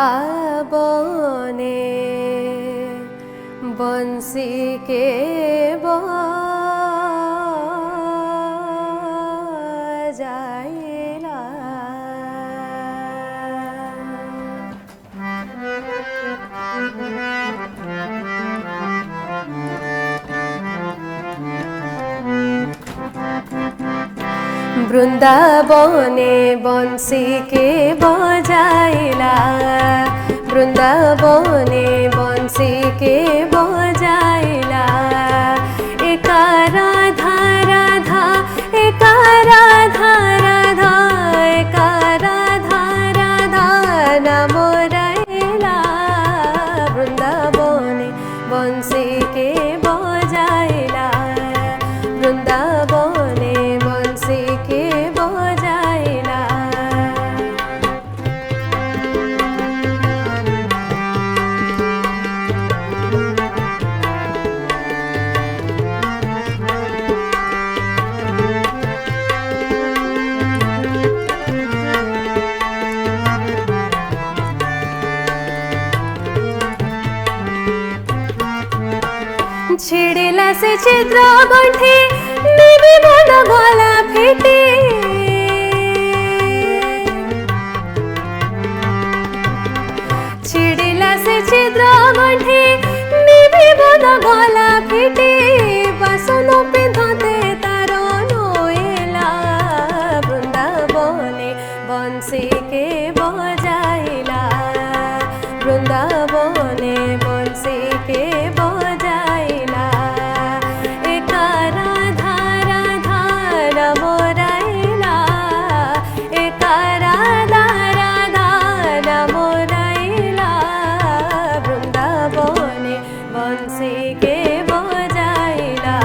বৃন্দাবনে বংশীকে বাজাইলা বৃন্দাবনে বংশীকে বজাইলা বৃন্দাবনে বংশীকে বজাইলা একা রাধা রাধা একা রাধা রাধা একা রাধা রাধা নাম রাইলা বৃন্দাবনে বংশীকে বজাইলা বৃন্দাবনে বংশীকে বজাইলা छिड़िला से छिद्र गंठी निबि मन गला फिटी छिड़िला से छिद्र गंठी निबि मन गला फिटी बासन पिंधते तार नोएला वृंदावने बंशी के बजाइला वृंदावने बंशी के बजाइला एका राधा राधा नाम राइला एका राधा राधा नाम राइला वृंदावने बंशी के बजाइला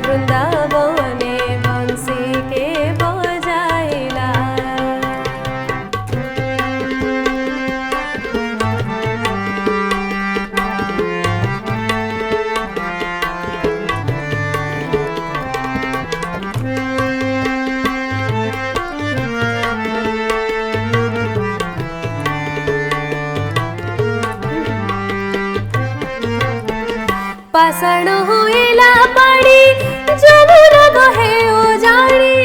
वृंदावने बंशी के बजाइला पाषाण होइला पानी जमुना बहे उजाड़ी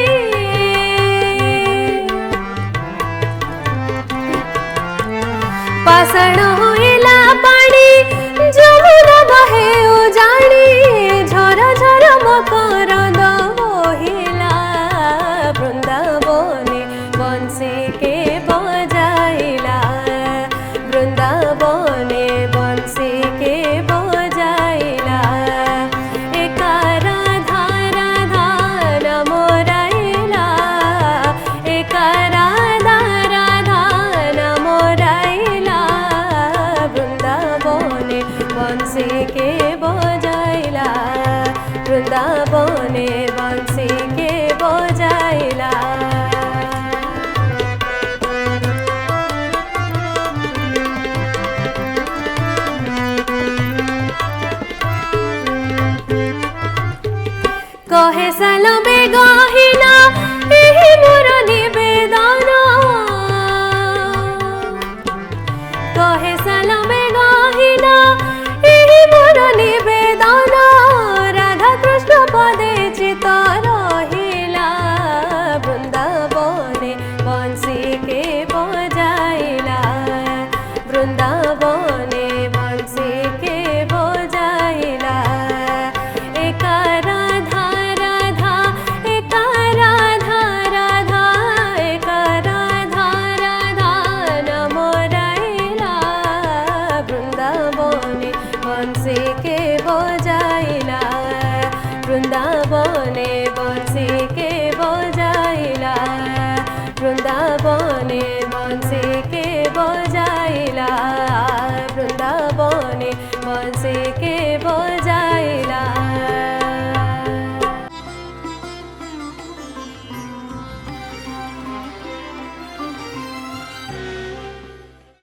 पाषाण होइला पानी जमुना बहे उजाड़ी झर झर मकरंद बोहिला वृंदावने बंशी के बजाइला वृंदावने बंशी के बजाइला एका राधा राधा नाम राइला एका राधा राधा नाम राइला वृंदावने बंशी के बजाइला वृंदावने बंशी के बजाइला कहे सालमे गहिना एही मोर निवेदन कहे सालमे गहिना एही मोर निवेदन राधा कृष्ण पदे चित रहिला वृंदावने बंशी के बजाइला वृंदावने बंशी के बजाइला एका राधा राधा एका राधा राधा एका राधा राधा नाम राइला वृंदावने बंशी के बजाइला वृंदावने बंशी के बजाइला वृंदावने बंशी के बजाइला वृंदावने बंशी के